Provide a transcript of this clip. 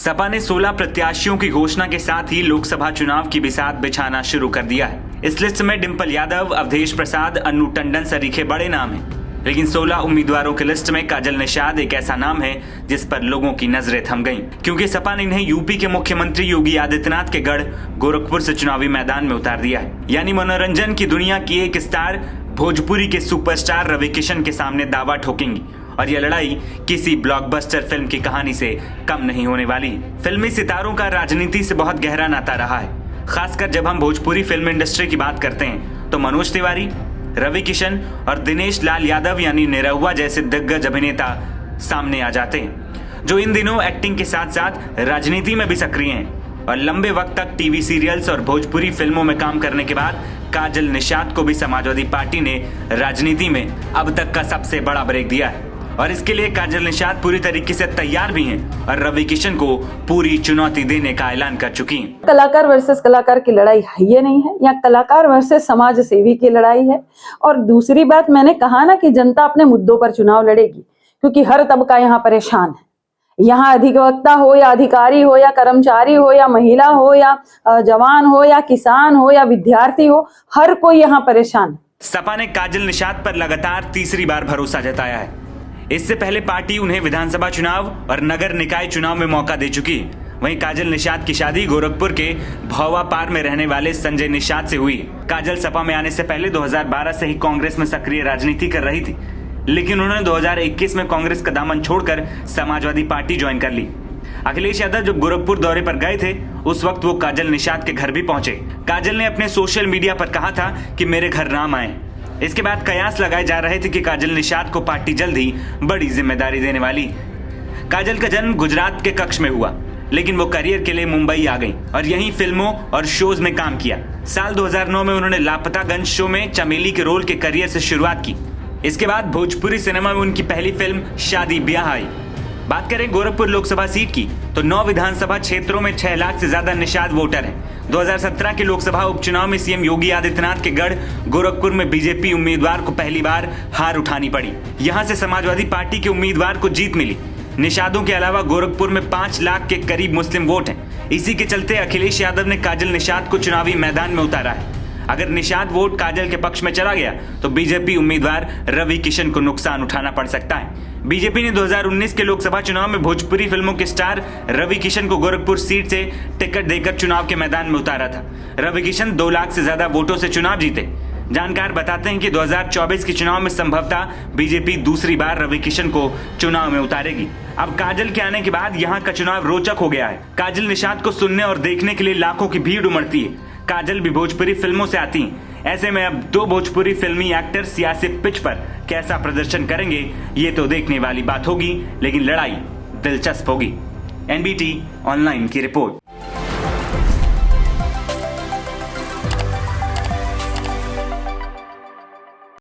सपा ने 16 प्रत्याशियों की घोषणा के साथ ही लोकसभा चुनाव की बिसात बिछाना शुरू कर दिया है। इस लिस्ट में डिंपल यादव, अवधेश प्रसाद, अन्नू टंडन सरीखे बड़े नाम हैं, लेकिन 16 उम्मीदवारों की लिस्ट में काजल निषाद एक ऐसा नाम है जिस पर लोगों की नजरें थम गईं, क्योंकि सपा ने इन्हें यूपी के मुख्यमंत्री योगी आदित्यनाथ के गढ़ गोरखपुर से चुनावी मैदान में उतार दिया है। यानी मनोरंजन की दुनिया की एक स्टार भोजपुरी के सुपरस्टार रवि किशन के सामने दावा ठोकेंगी और यह लड़ाई किसी ब्लॉकबस्टर फिल्म की कहानी से कम नहीं होने वाली। फिल्मी सितारों का राजनीति से बहुत गहरा नाता रहा है। खासकर जब हम भोजपुरी फिल्म इंडस्ट्री की बात करते हैं तो मनोज तिवारी, रवि किशन और दिनेश लाल यादव यानी निरहुआ जैसे दिग्गज अभिनेता सामने आ जाते हैं, जो इन दिनों एक्टिंग के साथ साथ राजनीति में भी सक्रिय हैं। और लंबे वक्त तक टीवी सीरियल्स और भोजपुरी फिल्मों में काम करने के बाद काजल निषाद को भी समाजवादी पार्टी ने राजनीति में अब तक का सबसे बड़ा ब्रेक दिया है और इसके लिए काजल निषाद पूरी तरीके से तैयार भी हैं और रवि किशन को पूरी चुनौती देने का ऐलान कर चुकी हैं। कलाकार वर्सेस कलाकार की लड़ाई है ये नहीं है, यहाँ कलाकार वर्सेस समाज सेवी की लड़ाई है। और दूसरी बात मैंने कहा ना कि जनता अपने मुद्दों पर चुनाव लड़ेगी, क्योंकि हर तबका यहाँ परेशान है। यहाँ अधिवक्ता हो या अधिकारी हो या कर्मचारी हो या महिला हो या जवान हो या किसान हो या विद्यार्थी हो, हर कोई यहाँ परेशान है। सपा ने काजल निषाद पर लगातार तीसरी बार भरोसा जताया है। इससे पहले पार्टी उन्हें विधानसभा चुनाव और नगर निकाय चुनाव में मौका दे चुकी है। वहीं काजल निषाद की शादी गोरखपुर के भौवा पार में रहने वाले संजय निषाद से हुई। काजल सपा में आने से पहले 2012 से ही कांग्रेस में सक्रिय राजनीति कर रही थी, लेकिन उन्होंने 2021 में कांग्रेस का दामन छोड़कर समाजवादी पार्टी ज्वाइन कर ली। अखिलेश यादव जब गोरखपुर दौरे पर गए थे उस वक्त वो काजल निषाद के घर भी पहुंचे। काजल ने अपने सोशल मीडिया पर कहा था कि मेरे घर राम आए। इसके बाद कयास लगाए जा रहे थे कि काजल निषाद को पार्टी जल्द ही बड़ी जिम्मेदारी देने वाली। काजल का जन्म गुजरात के कच्छ में हुआ, लेकिन वो करियर के लिए मुंबई आ गई और यहीं फिल्मों और शोज में काम किया। साल 2009 में उन्होंने लापतागंज शो में चमेली के रोल के करियर से शुरुआत की। इसके बाद भोजपुरी सिनेमा में उनकी पहली फिल्म शादी ब्याह आई। बात करें गोरखपुर लोकसभा सीट की तो 9 विधानसभा क्षेत्रों में 6 लाख से ज्यादा निषाद वोटर हैं। 2017 के लोकसभा उपचुनाव में सीएम योगी आदित्यनाथ के गढ़ गोरखपुर में बीजेपी उम्मीदवार को पहली बार हार उठानी पड़ी। यहां से समाजवादी पार्टी के उम्मीदवार को जीत मिली। निषादों के अलावा गोरखपुर में 5 लाख के करीब मुस्लिम वोट हैं। इसी के चलते अखिलेश यादव ने काजल निषाद को चुनावी मैदान में उतारा है। अगर निषाद वोट काजल के पक्ष में चला गया तो बीजेपी उम्मीदवार रवि किशन को नुकसान उठाना पड़ सकता है। बीजेपी ने 2019 के लोकसभा चुनाव में भोजपुरी फिल्मों के स्टार रवि किशन को गोरखपुर सीट से टिकट देकर चुनाव के मैदान में उतारा था। रवि किशन 2 लाख से ज्यादा वोटों से चुनाव जीते। जानकार बताते हैं कि 2024 के चुनाव में संभवतः बीजेपी दूसरी बार रवि किशन को चुनाव में उतारेगी। अब काजल के आने के बाद यहाँ का चुनाव रोचक हो गया है। काजल निषाद को सुनने और देखने के लिए लाखों की भीड़ उमड़ती है। काजल भी भोजपुरी फिल्मों से आती हैं। ऐसे में अब 2 भोजपुरी फिल्मी एक्टर सियासी पिच पर कैसा प्रदर्शन करेंगे ये तो देखने वाली बात होगी, लेकिन लड़ाई दिलचस्प होगी। एनबीटी ऑनलाइन की रिपोर्ट।